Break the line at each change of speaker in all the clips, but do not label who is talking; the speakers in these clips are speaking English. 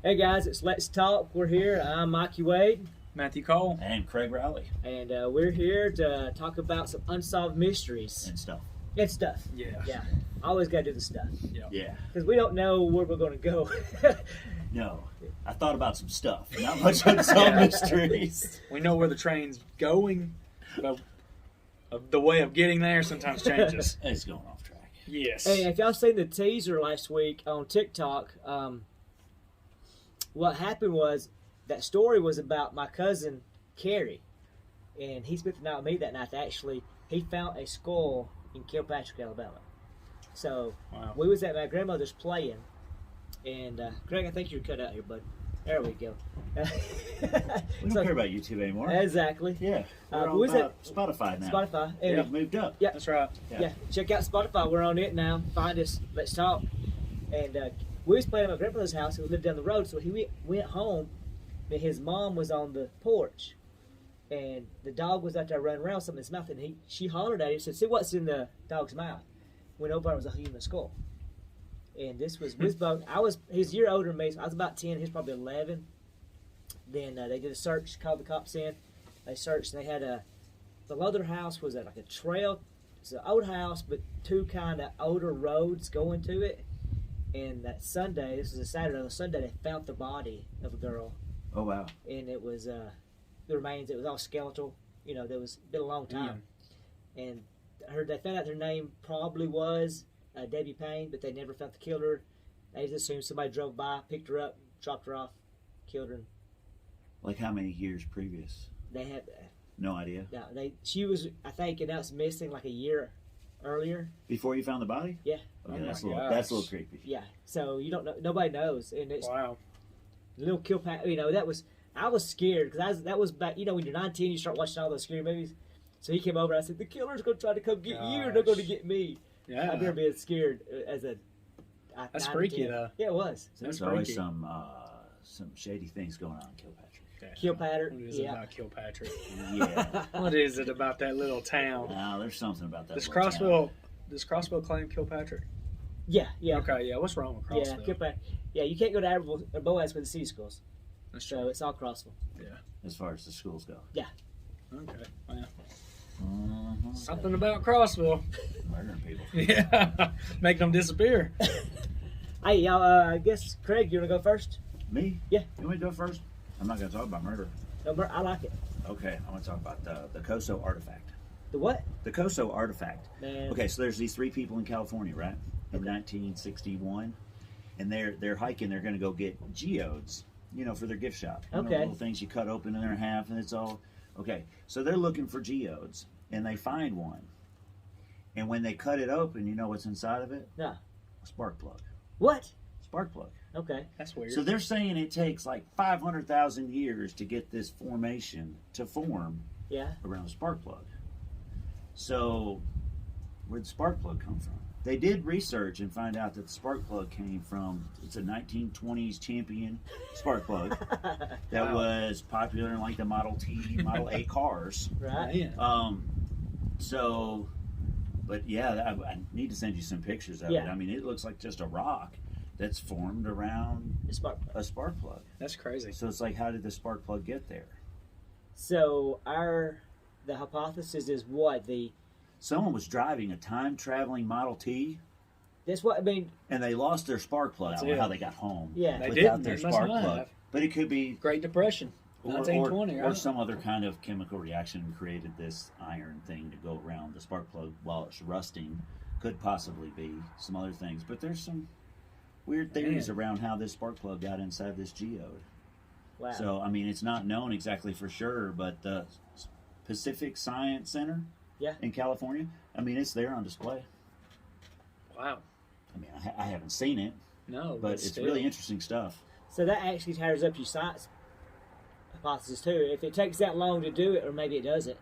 Hey guys, it's Let's Talk. We're here. I'm Mikie Wade,
Matthew Cole.
And Craig Rowley.
and we're here to talk about some unsolved mysteries
And stuff.
and stuff.
Yeah.
Yeah, always got to do the stuff
Yeah.
because we don't know where we're going to go.
No. I thought about some stuff. Not much unsolved mysteries.
We know where the train's going, but the way of getting there sometimes changes.
It's going off track.
Yes.
Hey, if y'all seen the teaser last week on TikTok, what happened was that story was about my cousin Kerry, and he spent the night with me that night. Actually, he found a skull in Kilpatrick, Alabama. So
Wow.
we was at my grandmother's playing, and Greg, I think you're cut out here, bud. There we go.
We don't care about YouTube anymore.
Exactly.
Yeah. We're
who is
on Spotify now.
Spotify. And,
We've moved up.
Yeah.
That's right.
Yeah, check out Spotify. We're on it now. Find us. Let's talk. And we was playing at my grandfather's house. We lived down the road, so he went home, and his mom was on the porch, and the dog was out there running around with something in his mouth, and she hollered at him and said, "See what's in the dog's mouth?" Went over, and it was a human skull. And this was Wizbo. He's a year older than me, so I was about 10. He's probably 11. Then they did a search, called the cops in. They searched, and they had below their house was like a trail. It's an old house, but two kind of older roads going to it. And that Sunday, this was a Saturday, on Sunday, they found the body of a girl.
Oh, wow.
And it was, the remains, it was all skeletal. You know, there was been a long time. And I heard they found out their name probably was Debbie Payne, but they never found the killer. They just assumed somebody drove by, picked her up, dropped her off, killed her.
Like how many years previous?
They had,
No idea.
she was, I think, announced missing like a year earlier.
Before you found the body?
Yeah.
Okay,
Oh
that's
my
a little
gosh.
creepy.
Yeah. So you don't know, nobody knows. And it's,
Wow.
little Kilpatrick, I was scared because that was back, when you're 19, you start watching all those scary movies. So he came over and I said, the killer's going to try to come get you, or they're going to
Gosh.
get me.
Yeah.
I remember being scared as a.
That's
9 or
freaky,
10.
though.
Yeah, it was.
There's
That's
always
freaky.
some shady things going on in Kilpatrick.
Kilpatrick,
What is it
yeah.
about Kilpatrick?
Yeah.
What is it about that little town?
No, there's something about that.
Does
little town.
Crossville claim Kilpatrick?
Yeah, yeah.
Okay, yeah. What's wrong with
Yeah,
Crossville?
Kilpatrick. Yeah, you can't go to Abbeville or Boaz with the city schools.
That's
So
true.
it's all Crossville.
As far as the schools go.
Okay. Well,
Mm-hmm.
something about Crossville.
Murdering people.
Yeah. Make them disappear.
Hey, y'all, I guess, Craig, you want to go first?
Me?
Yeah.
You want me to go first? I'm not going to talk about murder.
No, I like it.
Okay, I want to talk about the Coso artifact.
The what?
The Coso artifact.
Man.
Okay, so there's these 3 people in California, right? In 1961, and they're hiking. They're going to go get geodes, for their gift shop.
Okay.
Little things you cut open in their half, and it's all okay. So they're looking for geodes, and they find one. And when they cut it open, you know what's inside of it?
No.
A spark plug.
What?
Spark plug.
Okay.
That's weird.
So they're saying it takes like 500,000 years to get this formation to form
Yeah.
around a spark plug. So, where'd the spark plug come from? They did research and find out that the spark plug came from, it's a 1920s champion spark plug that
Wow.
was popular in like the Model T, Model A cars.
Right.
Man.
So, but yeah, I need to send you some pictures of it.
Yeah.
I mean, it looks like just a rock that's formed around
The spark.
a spark plug.
That's crazy.
So it's like, how did the spark plug get there?
So the hypothesis is what?
Someone was driving a time-traveling Model T,
That's what I mean.
and they lost their spark plug. I
That's
don't know
it.
how they got home
Yeah.
They
without
didn't.
their
They must
spark
not
plug.
have.
But it could be
Great Depression.
or
1920, right?
some other kind of chemical reaction and created this iron thing to go around the spark plug while it's rusting. Could possibly be some other things. But there's some weird theories
Man.
around how this spark plug got inside this geode.
Wow.
So, I mean, it's not known exactly for sure, but the Pacific Science Center
Yeah.
in California, I mean, it's there on display.
Wow.
I mean, I haven't seen it,
No,
but it's
still.
really interesting stuff.
So that actually tears up your science hypothesis too. If it takes that long to do it, or maybe it doesn't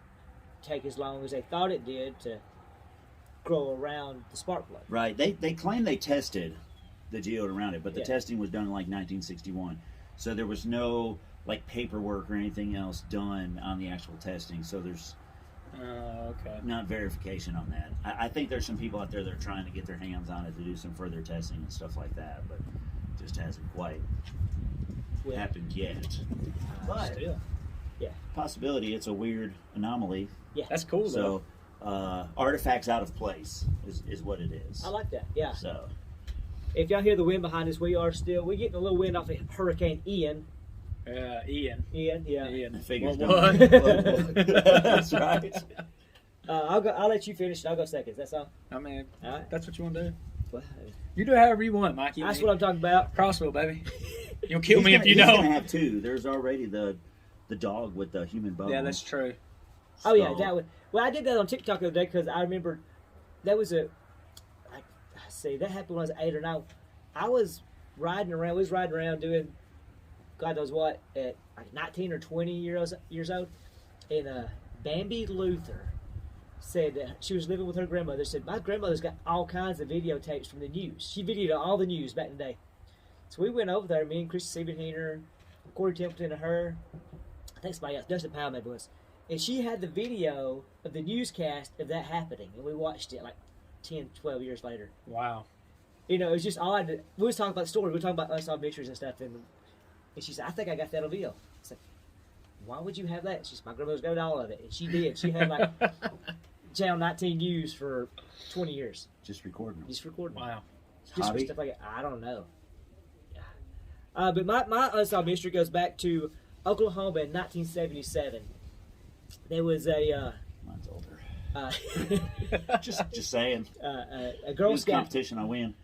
take as long as they thought it did to grow around the spark plug.
Right. They claim they tested the geode around it, but the
Yeah.
testing was done in like 1961. So there was no like paperwork or anything else done on the actual testing. So there's
Okay.
not verification on that. I think there's some people out there that are trying to get their hands on it to do some further testing and stuff like that. But just hasn't quite
Well,
happened yet. But
Still.
possibility, it's a weird anomaly.
That's cool, though.
So artifacts out of place is what it is.
I like that. Yeah.
So
If y'all hear the wind behind us, we're getting a little wind off of Hurricane Ian.
Ian.
Ian, yeah.
Ian.
figures
What?
don't. That's right.
I'll let you finish. I'll go seconds. That's all.
I mean,
All right.
that's what you want to do.
Well,
You do however you want, Mikey.
that's what I'm talking about.
Crossville, baby. You'll kill me if you
He's gonna
don't.
have two. There's already the dog with the human bone.
Yeah, that's true.
Oh yeah,
So,
that would. Well, I did that on TikTok the other day because I remember that was that happened when I was 8 or 9. I was riding around. We was riding around doing God knows what at like 19 or 20 years old, and Bambi Luther said that she was living with her grandmother. Said my grandmother's got all kinds of videotapes from the news. She videoed all the news back in the day. So we went over there. Me and Christy Siebenheener, Corey Templeton, and her. I think somebody else, Dustin Powell maybe was. And she had the video of the newscast of that happening, and we watched it like 10, 12 years later.
Wow.
You know, it was just odd. We was talking about the story. We were talking about unsolved mysteries and stuff, and she said, "I think I got that on video." I said, "Why would you have that?" She said, "My grandmother's got all of it," and she did. She had like Channel 19 News for 20 years,
just recording them.
just recording.
Wow.
Just for
Hobby?
stuff like that. I don't know. Yeah. But my unsolved mystery goes back to Oklahoma in 1977. There was a
Mine's older.
uh,
Just saying.
a Girl
This
Scout.
competition, I win.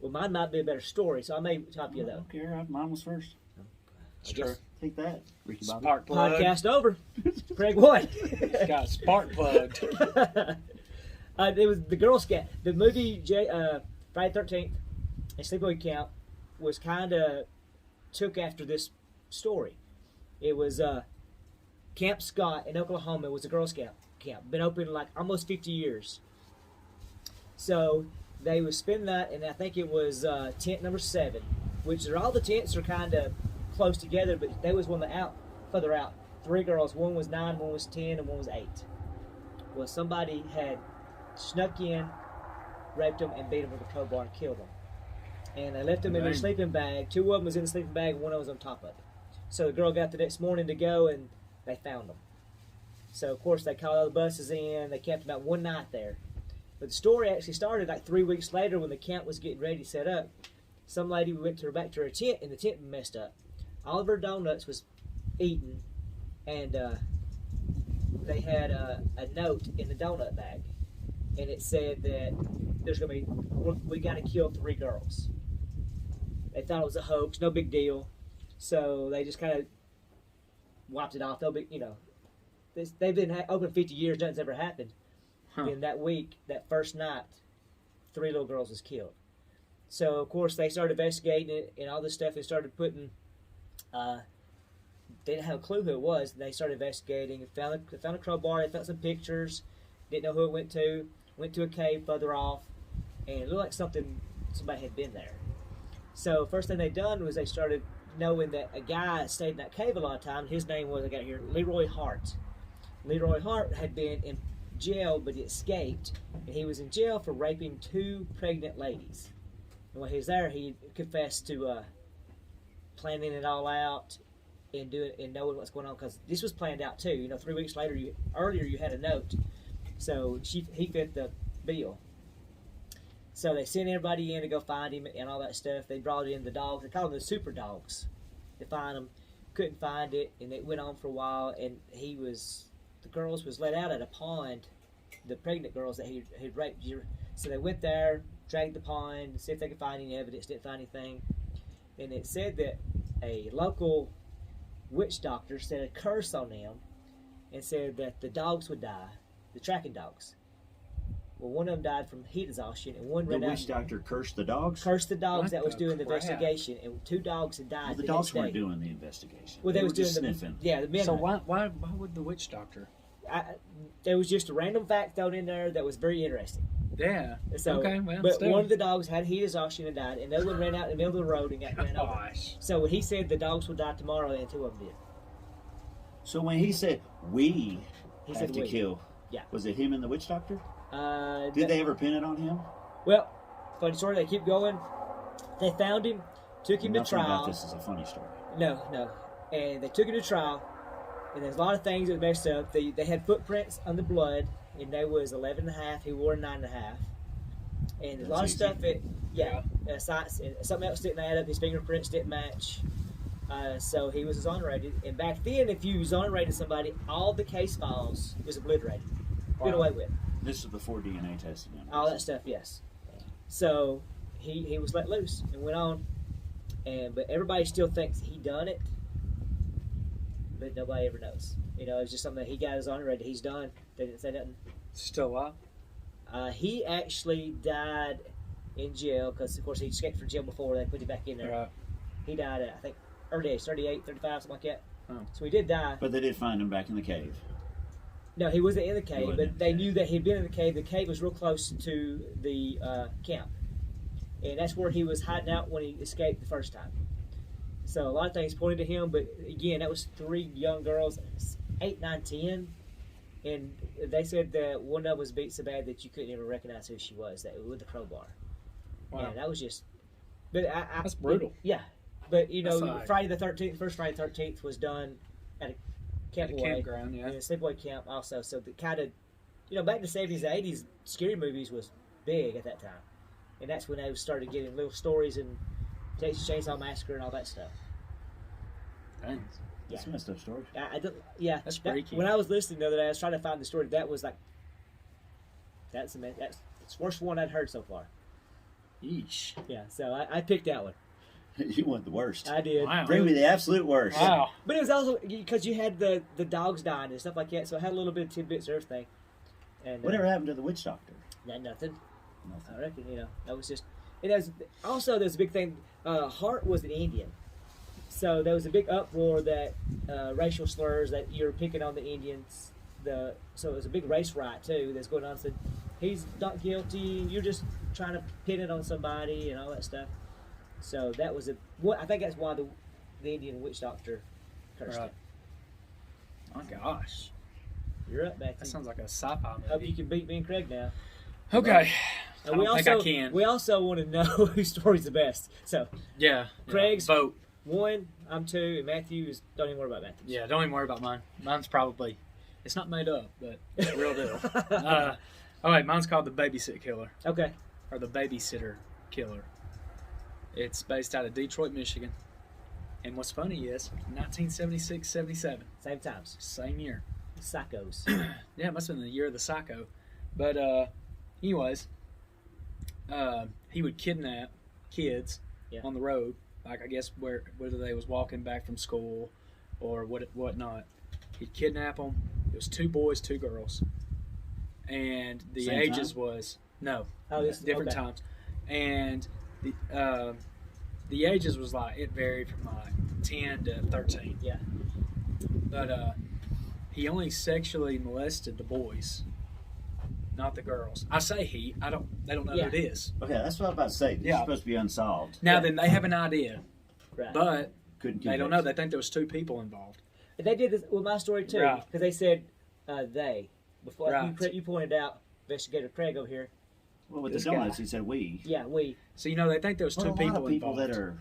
Well, mine might be a better story, so I may top you
I
though.
don't care. Mine was first.
I guess
Take that, Ricky Bobby.
Spark plug.
podcast over. Craig won.
Got spark plugged.
It was the Girl Scout. The movie Friday 13th and Sleepaway Camp was kind of took after this story. It was Camp Scott in Oklahoma. It was a Girl Scout camp. Been open like almost 50 years. So they would spend that, and I think it was tent number 7, which all the tents are kind of close together, but they was one that further out. 3 girls. One was 9, one was 10, and one was 8. Well, somebody had snuck in, raped them, and beat them with a crowbar and killed them. And they left them in their
Dang.
sleeping bag. 2 of them was in the sleeping bag, and 1 of them was on top of it. So the girl got the next morning to go, and they found them. So, of course, they called all the buses in. They camped about 1 night there. But the story actually started like 3 weeks later when the camp was getting ready to set up. Some lady went back to her tent, and the tent messed up. All of her donuts was eaten, and they had a note in the donut bag. And it said that we got to kill 3 girls. They thought it was a hoax, no big deal. So they just kind of wiped it off. They'll be, they've been open 50 years, nothing's ever happened.
Huh.
And that week, that first night, 3 little girls was killed. So of course they started investigating it and all this stuff. They started putting, they didn't have a clue who it was. They started investigating and found a crowbar. They found some pictures. Didn't know who it went to. Went to a cave further off, and it looked like somebody had been there. So first thing they done was they started knowing that a guy stayed in that cave a lot of times. His name was, I got here, Leroy Hart. Leroy Hart had been in jail, but he escaped, and he was in jail for raping 2 pregnant ladies. And when he was there, he confessed to planning it all out and knowing what's going on, because this was planned out too. 3 weeks later, earlier you had a note, so he fit the bill. So they sent everybody in to go find him and all that stuff. They brought in the dogs. They called them the super dogs to find him. Couldn't find it, and it went on for a while. And the girls was let out at a pond, the pregnant girls that he had raped. So they went there, dragged the pond, see if they could find any evidence. Didn't find anything. And it said that a local witch doctor said a curse on them and said that the dogs would die, the tracking dogs. Well, one of them died from heat exhaustion, and one
The
ran out.
witch doctor cursed the dogs?
Cursed the dogs
What
that was
the
doing the
crap?
investigation, and 2 dogs had died.
Well, the
the
dogs
next day.
weren't doing the investigation.
Well, they was
were just
doing
sniffing.
the men.
So why would the witch doctor?
There was just a random fact thrown in there that was very interesting.
Yeah.
So,
Okay, well,
but
still.
one of the dogs had heat exhaustion and died, and the other one ran out in the middle of the road and got ran over.
Gosh.
So when he said the dogs would die tomorrow, and 2 of them did.
So when he said, we
He
have
said
to
we.
kill,
Yeah.
was it him and the witch doctor?
Did
Did they ever pin it on him?
Well, funny story. They keep going. They found him. took him to
Nothing about
trial.
this is a funny story.
No. And they took him to trial, and there's a lot of things that were messed up. They had footprints on the blood, and they was 11.5. He wore 9.5. And there's a lot of
That's
stuff
easy.
science, and something else didn't add up. His fingerprints didn't match. So he was exonerated. And back then, if you exonerated somebody, all the case files was obliterated. Put away with.
This is before DNA testing.
All that stuff, yes. So he was let loose and went on. But everybody still thinks he done it. But nobody ever knows. It's just something that he got exonerated. He's done. They didn't say nothing.
Still alive?
He actually died in jail because, of course, he escaped from jail before they put him back in there.
Right.
He died at, I think, early age, 38, 35, something like that.
Oh.
So he did die.
But they did find him back in the cave.
No, he wasn't in the cave,
wasn't in
but
the
they
cave.
knew that he'd been in the cave. The cave was real close to the camp. And that's where he was hiding out when he escaped the first time. So a lot of things pointed to him, but again, that was 3 young girls, 8, 9, 10. And they said that one of them was beat so bad that you couldn't even recognize who she was, that with the crowbar.
Wow.
Yeah, that was just. But
That's brutal.
Yeah. But,
That's like-
Friday the 13th, first Friday the 13th was done at a
At a
campaway.
campground, yeah.
And a sleepaway camp also. So the kind of, back in the 70s and 80s, scary movies was big at that time. And that's when they started getting little stories and Texas Chainsaw Massacre and all that stuff.
Dang.
That's a messed up story.
I don't, yeah.
That's
that-
freaky.
When I was listening the other day, I was trying to find the story. That was like, that's the worst one I'd heard so far.
Yeesh.
Yeah, so I picked that one.
You want the worst.
I did.
Wow.
Bring me the absolute worst.
Wow.
But it was also because you had the dogs dying and stuff like that, so I had a little bit of tidbits of everything. And
Whatever happened to the witch doctor?
Nothing.
Nothing.
I reckon, that was just. It has also there's a big thing. Hart was an Indian, so there was a big uproar that racial slurs that you're picking on the Indians. So it was a big race riot too that's going on. So he's not guilty. You're just trying to pin it on somebody and all that stuff. So that was I think that's why the Indian witch doctor cursed
Right.
him.
Oh, gosh.
You're up, Matthew.
That sounds like a sci-fi
Hope
movie.
you can beat me and Craig now.
Okay. I
And
don't think I can.
We also want to know whose story's the best. So
Yeah.
Craig's-
Vote.
1, I'm 2, and Matthew is. Don't even worry about Matthew.
Yeah, don't even worry about mine. Mine's probably, it's not made up, but it's a real deal. All right, mine's called The Babysit Killer,
Okay.
or The Babysitter Killer. It's based out of Detroit, Michigan. And what's funny is 1976-77,
Same times.
same year.
Psychos.
Yeah, it must have been the year of the psycho. But anyways, he would kidnap kids
Yeah.
on the road, like I guess whether they was walking back from school or whatnot. He'd kidnap them. It was 2 boys, 2 girls, and the
Same
ages
time?
was no
this
different
okay.
times, and the ages was like it varied from like 10 to 13.
Yeah.
But he only sexually molested the boys, not the girls. I say he. I don't. They don't know
Yeah.
who it is.
Okay, that's what I was about to say. This
Yeah.
is supposed to be unsolved.
Now
Yeah.
then, they have an idea,
Right.
but
Couldn't
they don't know. They think there was 2 people involved.
And they did this with my story too,
Right.
because they said they. Before
Right.
you pointed out, investigator Craig over here.
Well, with
This
the donuts,
guy.
he said we.
Yeah, we.
So they think there was 2
But a lot
people
of people
involved.
that are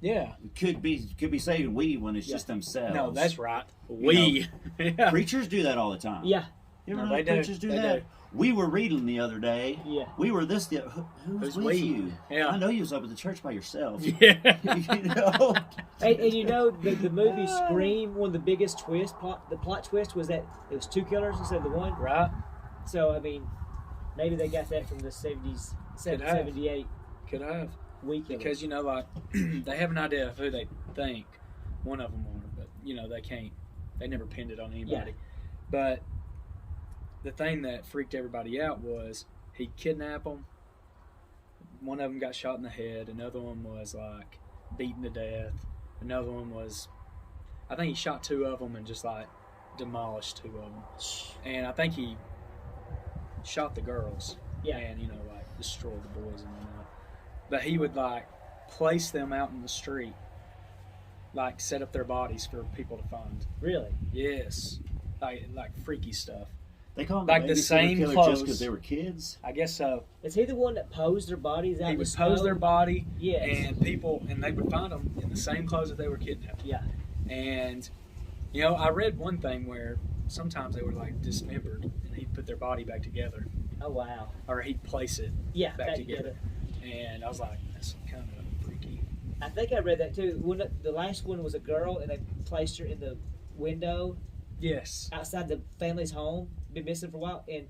Yeah.
could be saying we when it's
Yeah.
just themselves.
No, that's right. We. Yeah.
Preachers do that all the time.
Yeah.
You ever
No,
know
they do.
preachers do
They
that?
do.
We were reading the other day.
Yeah.
We were this. Who's
Who's
with
we?
you?
Yeah.
I know you was up at the church by yourself.
Yeah.
You know.
And the movie Scream, one of the biggest the plot twist was that it was 2 killers instead of the 1.
Right.
So I mean, maybe they got that from the 70s,
Could have.
78
Could have.
week.
Because like they have an idea of who they think one of them were, but they can't. They never pinned it on anybody.
Yeah.
But the thing that freaked everybody out was he kidnapped them. One of them got shot in the head. Another one was like beaten to death. Another one was, I think he shot 2 of them and just like demolished 2 of them. And I think he shot the girls.
Yeah.
And like destroyed the boys and whatnot. But he would like place them out in the street, like set up their bodies for people to find.
Really?
Yes, like freaky stuff.
They call them
Like the
babysitter
same
killer
clothes.
just because they were kids.
I guess so.
Is he the one that posed their bodies out
He
in the
would
snow?
pose their body,
Yes.
and they would find them in the same clothes that they were kidnapped.
Yeah.
And I read one thing where sometimes they were like dismembered, and he'd put their body back together,
Oh wow.
or he'd place it
Yeah.
back together. And I was like, that's kind of freaky.
I think I read that too. The last one was a girl, and they placed her in the window
Yes.
outside the family's home. Been missing for a while, and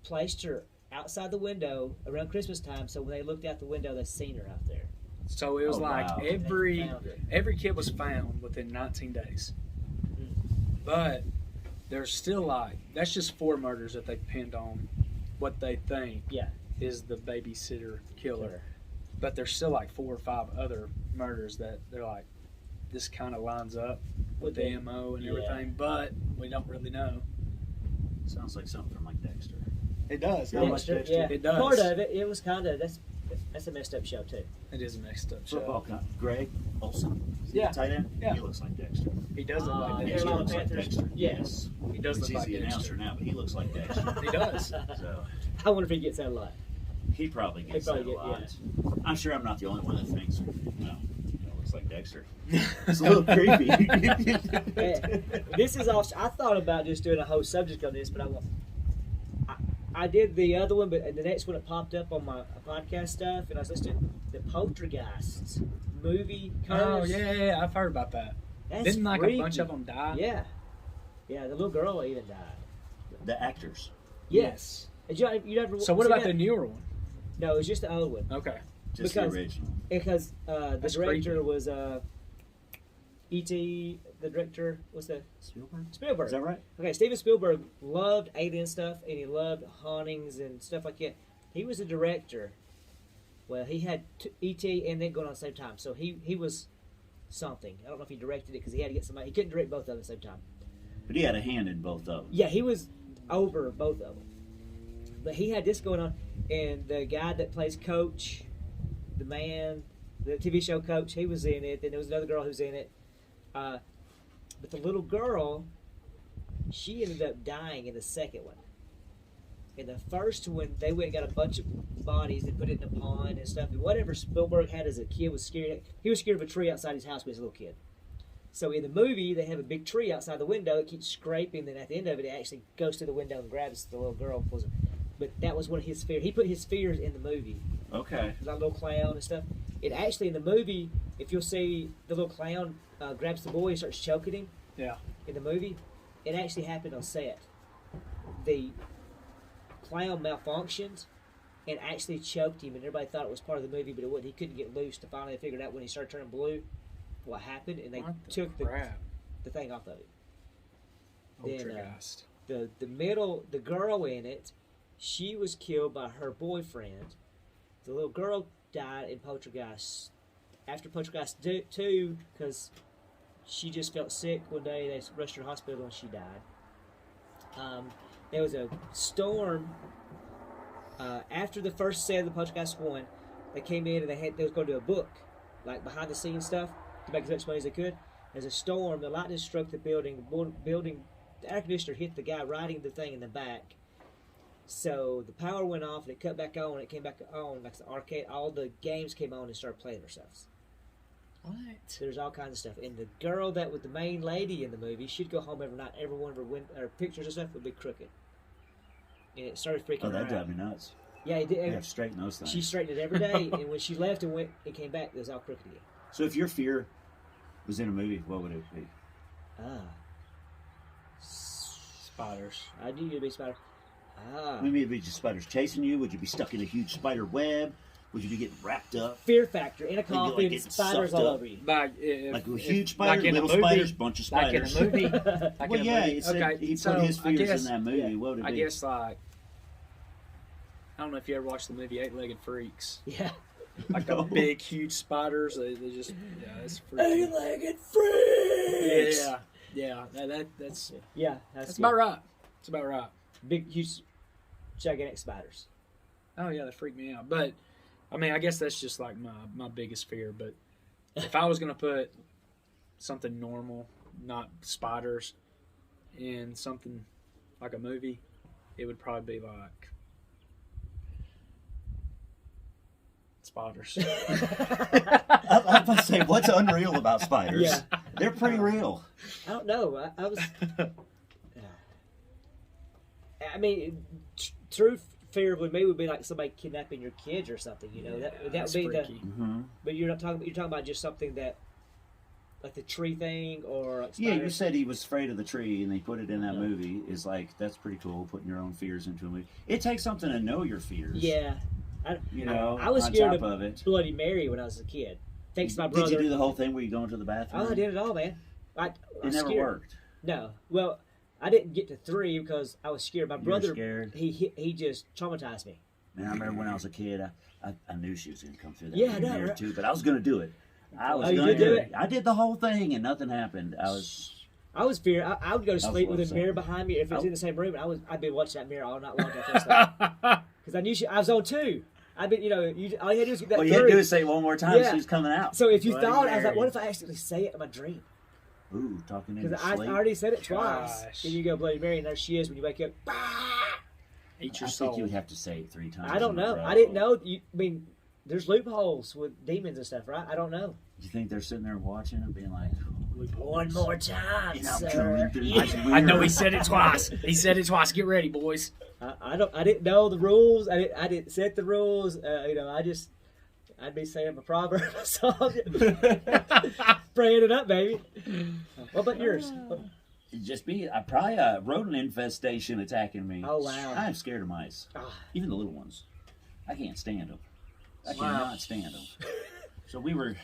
placed her outside the window around Christmas time. So when they looked out the window, they seen her out there.
So it was
Oh,
like
wow.
every
They found her.
every kid was found within 19 days.
Mm.
But there's still that's just 4 murders that they pinned on what they think
Yeah.
is the babysitter killer. But there's still 4 or 5 other murders that they're like, this kind of lines up with the MO and
Yeah.
everything, but we don't really know.
Sounds like something from like Dexter.
It does.
How much Dexter?
Yeah.
It does.
Part of it. It was kind of that's a messed up show too.
It is a mixed up show.
Football kind. Greg Olson. Is he
Yeah.
the tight end?
Yeah.
He looks like Dexter.
He does look like
Yeah,
He
Dexter.
Carolina
looks like
Panthers.
Dexter.
Yes.
He does
Which
look like
he's the
Dexter.
announcer now, but he looks like Dexter.
He does.
So
I wonder if he gets that a lot.
he probably gets
probably
that a lot.
get-
I'm sure I'm not the only one that thinks, looks like Dexter. It's a little creepy.
This is all. I thought about just doing a whole subject on this, but I won't. I did the other one, but the next one it popped up on my podcast stuff, and I was listening to the Poltergeists movie.
Oh,
Curse.
yeah, I've heard about that.
That's
Didn't a
freaky.
bunch of them die?
Yeah, the little girl even died.
The actors.
Yes. Did you ever?
So what
see
about
that?
the newer one?
No, it was just the old one
Okay.
Just
Because-
the original.
because the
That's
director
creepy.
was E.T. The director was the
Spielberg?
Spielberg.
Is that right?
Okay, Steven Spielberg loved alien stuff, and he loved hauntings and stuff like that. He was a director. Well, he had E.T. and then going on at the same time, so he was something. I don't know if he directed it because he had to get somebody. He couldn't direct both of them at the same time.
But he had a hand in both of them.
Yeah, he was over both of them. But he had this going on, and the guy that plays Coach, the TV show Coach, he was in it. Then there was another girl who was in it. But the little girl, she ended up dying in the second one. In the first one, they went and got a bunch of bodies and put it in a pond and stuff. And whatever Spielberg had as a kid was scared. He was scared of a tree outside his house when he was a little kid. So in the movie, they have a big tree outside the window. It keeps scraping. Then at the end of it, it actually goes to the window and grabs the little girl. And pulls her. But that was one of his fears. He put his fears in the movie.
Okay.
That little clown and stuff. It actually in the movie, if you'll see the little clown grabs the boy and starts choking him.
Yeah.
In the movie, it actually happened on set. The clown malfunctioned and actually choked him, and everybody thought it was part of the movie, but it wasn't. He couldn't get loose. To finally figured out when he started turning blue, what happened, and they
What
took
crap?
the thing off of it. Then,
Poltergeist.
the girl in it, she was killed by her boyfriend. The little girl died in Poltergeist. After Poltergeist 2, because she just felt sick one day, they rushed her to the hospital and she died. There was a storm after the first set of the Poltergeist 1. They came in and they was going to do a book, like behind the scenes stuff, to make as much money as they could. There's a storm, the lightning struck the building. The air conditioner hit the guy riding the thing in the back. So the power went off and it cut back on. It came back on like the arcade. All the games came on and started playing themselves.
What?
There's all kinds of stuff. And the girl that was the main lady in the movie, she'd go home every night. Every one of her pictures and stuff would be crooked. And it started freaking
Oh,
her
that
out.
drive me nuts.
Yeah, it
They
did.
have to straighten those things.
She straightened it every day. And when she left and went and came back, it was all crooked again.
So if your fear was in a movie, what would it be?
Spiders.
I knew you'd be a spider.
Maybe it'd be just spiders chasing you. Would you be stuck in a huge spider web? Would you be getting wrapped up?
Fear factor in a
Think you, like,
coffin,
getting
spiders
sucked
all
up?
over you.
Like,
Like a huge spider,
in a
little
movie,
spiders, bunch of spiders.
Like in a movie. Like
Well,
in a
yeah,
movie.
it said
Okay,
he
so
put his
I
fears
guess,
in that movie.
yeah,
What would it
I
be?
guess I don't know if you ever watched the movie 8-Legged Freaks.
Yeah.
Like
No.
the big, huge spiders. They just, it's freaky.
Eight-legged freaks!
Yeah. That's
Yeah,
that's
good.
about right. It's about right.
Big, huge, gigantic spiders.
Oh yeah, that freaked me out. But I mean, I guess that's just like my biggest fear. But if I was gonna put something normal, not spiders, in something like a movie, it would probably be like spiders.
I was about to say, what's unreal about spiders?
Yeah.
They're pretty real.
I don't know. I was. I mean, true fear with me would be like somebody kidnapping your kids or something. You know, that would
that's
be
freaky.
Mm-hmm.
But you're talking about just something that, like the tree thing or like
Yeah, you
spiders.
said he was afraid of the tree, and they put it in that
Yeah.
movie. Is like, that's pretty cool, putting your own fears into a movie. It takes something to know your fears.
Yeah.
You know,
I was
on
scared
top
of
of it.
Bloody Mary when I was a kid. Thanks to my brother.
Did you do the whole thing where you go into the bathroom?
Oh, I did it all, man. I
It
was
never
scared.
worked.
No. Well, I didn't get to 3 because I was scared. My
You were
brother,
scared?
he just traumatized me.
Man, I remember when I was a kid, I knew she was going to come through that
Yeah, I
movie
know,
there
right?
too, but I was going to do it. I was
Oh, you
going to
did do
do
it?
it. I did the whole thing, and nothing happened.
I was feared. I would go to sleep with a
upset.
mirror behind me if it was
I-
in the same room. I'd be watching that mirror all night long because I knew I was on 2. I've been, all you had to do is get that
All you had to
3.
do is say it one more time.
Yeah.
She's coming out.
So if you
Bloody
thought, I was like,
Mary.
what if I actually say it in my dream?
Ooh, talking in your
Because I
sleep.
already said it twice.
Gosh.
Then you go Bloody Mary, and there she is when you wake up.
Eat your
I
soul.
think you would have to say it 3 times.
I don't
in a
know.
row.
I didn't know. I mean, there's loopholes with demons and stuff, right? I don't know.
You think they're sitting there watching and being like,
One more time,
and I'm
sir.
coming through this
I know he
weird-
said it twice. He said it twice. Get ready, boys.
I didn't know the rules. I didn't set the rules. I'd be saying a proverb or song, praying it up, baby. What about yours?
It'd just be probably a rodent infestation attacking me.
Oh, wow.
I'm scared of mice,
Ah,
even the little ones. I can't stand them. I
Wow.
cannot stand them. So we were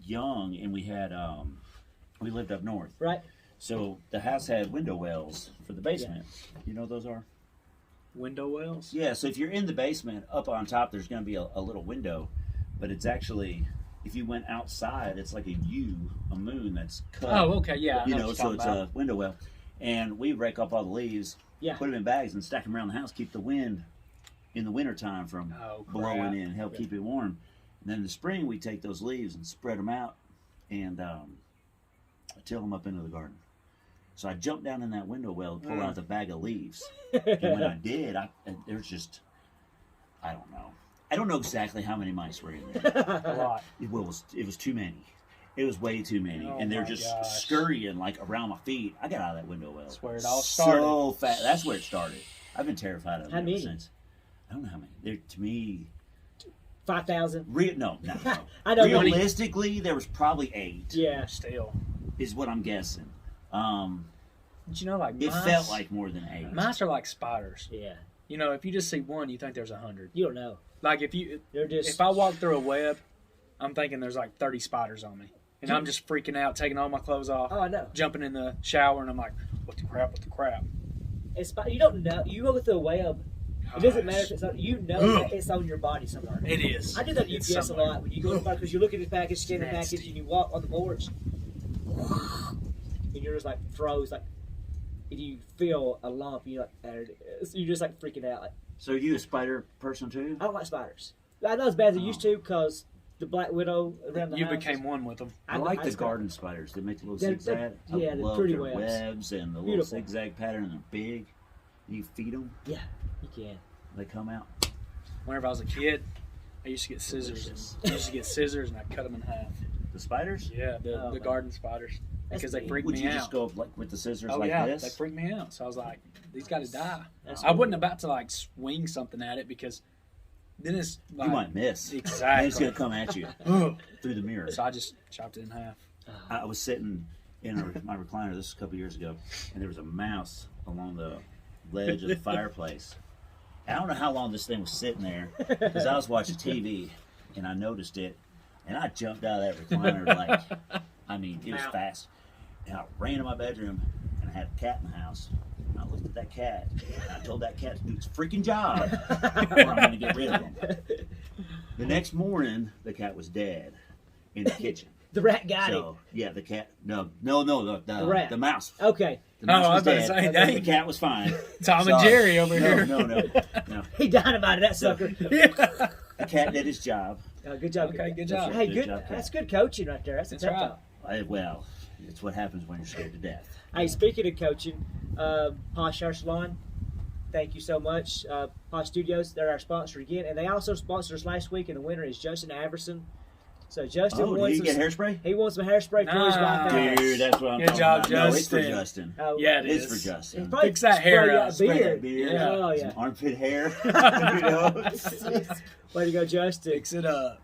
young, and we had we lived up north.
right?
So the house had window wells for the basement. You know what those are?
Window wells.
Yeah. So if you're in the basement, up on top, there's going to be a little window, but it's actually, if you went outside, it's like a moon that's cut.
Oh, okay, yeah. I
You
what
know,
you're
so
talking
it's
about.
a window well, and we rake up all the leaves,
Yeah.
put them in bags, and stack them around the house. Keep the wind in the wintertime from
Oh, crap.
blowing in, help keep it warm. And then in the spring, we take those leaves and spread them out, and till them up into the garden. So I jumped down in that window well to pull out the bag of leaves. And when I did, there's just, I don't know. I don't know exactly how many mice were in there.
A lot.
It was too many. It was way too many.
Oh
And they're
my
just
gosh.
scurrying like around my feet. I got out of that window well.
That's where it all
So
started.
fast. That's where it started. I've been terrified of them
How
ever
many?
since. I don't know how many. They're, to me,
5,000.
no.
I know.
Realistically, there was probably 8.
Yeah.
Still.
Is what I'm guessing.
But you know, like
It
mice,
felt like more than 8.
mice are like spiders.
Yeah.
You know, if you just see one, you think there's 100.
You don't know.
Like if
They're just.
if I walk through a web, I'm thinking there's like 30 spiders on me, and I'm just freaking out, taking all my clothes off,
Oh, I know.
jumping in the shower, and I'm like, what the crap? What the crap?
You don't know. You go through a web. It doesn't matter if it's on. You know
Ugh.
that it's on your body somewhere.
It is.
I do that at
It's
UPS a
somewhere.
lot when you go to the because you look at the package, scan the
Nasty.
package, and you walk on the boards, and you're just like froze, like, and you feel a lump, you're like, there it is. You're just like freaking out. Like,
So are you a spider person too?
I don't like spiders. I know as bad as I used to because the black widow around the
You
house.
became one with them.
I like the
just got-
garden spiders. They make the little
They're-
zigzag.
yeah,
I
they're
love
pretty
their
webs.
webs and the little
Beautiful.
zigzag pattern. They're big. You feed them,
Yeah, you can.
they come out.
Whenever I was a kid, I used to get scissors. I used to get scissors, and I cut them in half.
The spiders?
Yeah, the
Oh, man.
garden spiders,
That's
because they
neat.
freak
Would
me
you
out.
just go up, like with the scissors
Oh
like
yeah,
this?
they freak me out. So I was like, these got to die.
That's
I wasn't about to like swing something at it because then it's like,
You might miss.
Exactly.
And it's gonna come at you
Ugh.
through the mirror.
So I just chopped it in half.
I was sitting in my recliner this was a couple years ago, and there was a mouse along the ledge of the fireplace. I don't know how long this thing was sitting there because I was watching TV and I noticed it, and I jumped out of that recliner like, I mean, it was
Ow.
fast. And I ran to my bedroom, and I had a cat in the house. And I looked at that cat, and I told that cat to do its freaking job, or I'm going to get rid of him. The next morning, the cat was dead in the kitchen.
The rat got him.
So yeah, the cat. No,
The rat.
the mouse.
Okay,
The mouse
Oh, I
was
was about to
dead.
say,
The
dang.
cat was fine.
Tom and
Sorry.
Jerry over
No,
here.
no.
he dynamited that sucker.
The cat did his job.
Good job.
Okay, good job.
Hey,
Good
good.
job, Cat.
That's good coaching right there. That's a
That's
pep
right.
talk.
Well, it's what happens when you're scared to death.
Hey, speaking of coaching, Posh Hair Salon, thank you so much. Pod Studios, they're our sponsor again, and they also sponsored us last week. In the winter is Justin Averson. So Justin
Oh, did
wants
he get hairspray?
He wants some hairspray for his wife.
Nice.
Dude, that's what I'm
Good
talking
job,
about. No, it's for
Justin.
Justin.
Yeah, it
It's
is.
for Justin.
Probably
Fix that hair
spray
up.
Spray that
beard.
beard.
Yeah.
Oh
Some
yeah.
armpit hair. You know?
Way to go, Justin.
Fix it up.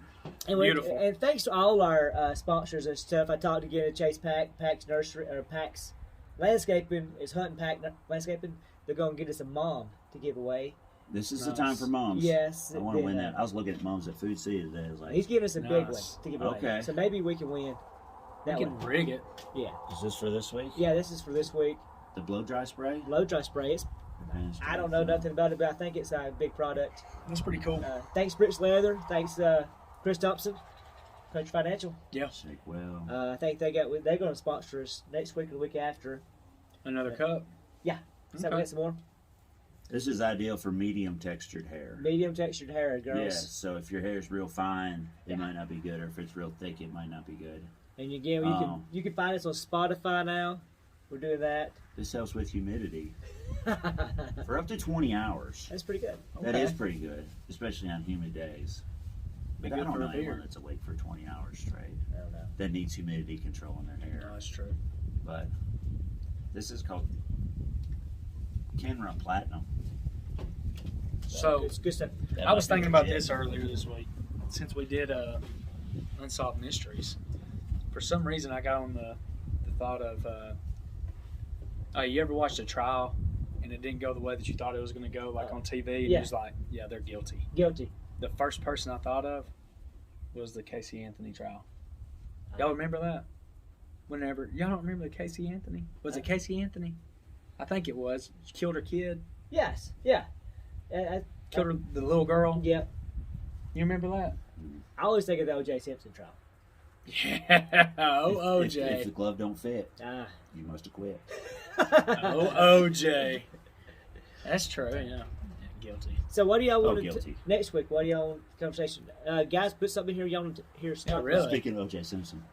And,
Beautiful.
and thanks to all our sponsors and stuff. I talked again to Chase Pack's Nursery or Pack's Landscaping is Hunting Pack Landscaping. They're going to get us a mom to give away.
This is
Nice.
the time for moms.
Yes,
I want to
then,
win that. I was looking at moms at Food City today. I was like,
He's giving us a big one
Nice.
to give away.
Okay.
So maybe we can win
We
that
can
one.
rig it.
Yeah.
is this for this week?
Yeah, this is for this week.
The blow dry spray?
Blow dry spray. I don't know nothing about it, but I think it's a big product.
That's pretty cool.
Thanks, Brits Leather. Thanks, Chris Thompson, Country Financial.
Yeah.
Shake well.
I think they're going to sponsor us next week or the week after.
Another cup.
Yeah. So we
Okay.
get some more
This is ideal for medium textured hair.
medium textured hair, girls.
Yes, so if your hair is real fine, it
Yeah.
might not be good, or if it's real thick, it might not be good.
And again, you can find us on Spotify now. We're doing that.
This helps with humidity for up to 20 hours.
That's pretty good.
That
Okay.
is pretty good, especially on humid days.
Be
But I
good
don't
for
know
a
anyone
beard.
that's awake for 20 hours straight
I don't know.
that needs humidity control in their
No,
hair.
that's true.
But this is called Kenra Platinum.
So
It's good stuff.
I was thinking about this earlier this week. Since we did Unsolved Mysteries, for some reason I got on the thought of, you ever watched a trial and it didn't go the way that you thought it was going to go, like on TV, and
Yeah.
you was like, yeah, they're guilty.
Guilty.
The first person I thought of was the Casey Anthony trial. Y'all remember that? Y'all don't remember the Casey Anthony? Was it Casey Anthony? I think it was. She killed her kid.
Yes. Yeah.
Killed the little girl.
Yeah.
You remember that?
I always think of the O.J. Simpson trial.
Yeah. Oh,
If the
OJ.
glove don't fit,
Ah.
you must have quit.
Oh, OJ. That's true, yeah. Guilty.
So what do y'all want to
guilty.
next week? What do y'all want conversation? Guys, put something here y'all want to hear us talk
really?
about.
Speaking of O.J. Simpson,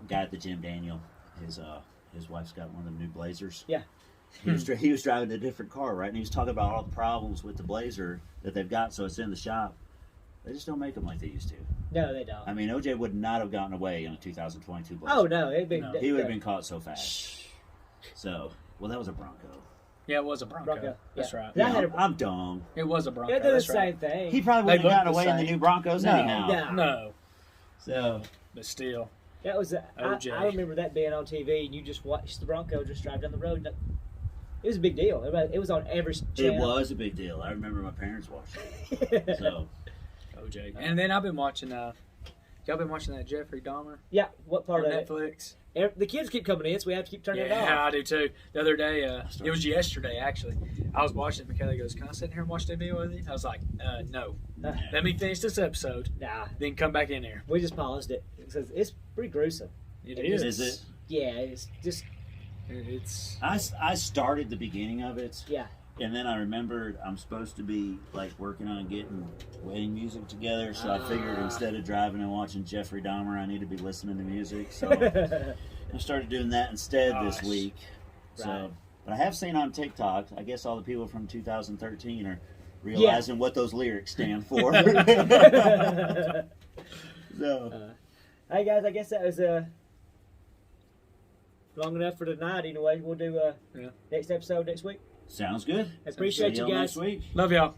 guy at the gym, Daniel, his wife's got one of them new Blazers.
Yeah.
He was driving a different car, right? And he was talking about all the problems with the Blazer that they've got, so it's in the shop. They just don't make them like they used to.
No, they don't.
I mean, O.J. would not have gotten away in a 2022 Blazer.
Oh no, it'd be.
No.
He would have been caught so fast. So, well, that was a Bronco.
Yeah, it was a Bronco.
Bronco,
That's
yeah.
right.
That
Yeah,
had a-
I'm dumb.
It was a Bronco.
They do the
That's
same
right.
thing.
He probably
They
wouldn't have gotten
look the
away in the
same.
new Broncos
No,
anyhow.
no.
No,
So,
but still.
That was.
OJ.
I remember that being on TV, and you just watched the Bronco just drive down the road. It was a big deal. It was on every
it
channel.
was a big deal. I remember my parents watching it. So,
OJ. And then I've been watching, y'all been watching that Jeffrey Dahmer
Yeah, what part
on
of it?
Netflix?
The kids keep coming in, so we have to keep turning it
Yeah,
off.
I do too. The other day, it was yesterday actually. I was watching it. Michaela goes, "Can I sit in here and watch that video with you?" I was like, "No. Let me finish this episode,
Nah,
then come back in here."
we just paused it because it's pretty gruesome.
It
Is
is.
is it?
Yeah, it's just
It's.
I started the beginning of it,
yeah.
and then I remembered I'm supposed to be like working on getting wedding music together. So I figured instead of driving and watching Jeffrey Dahmer, I need to be listening to music. So I started doing that instead this
Nice.
week. So,
Right.
but I have seen on TikTok. I guess all the people from 2013 are realizing what those lyrics stand for. So.
Hey guys, I guess that was long enough for tonight. Anyway, we'll do
Yeah.
next episode next week.
Sounds good.
I appreciate
See
you
y'all
guys.
next week.
Love y'all.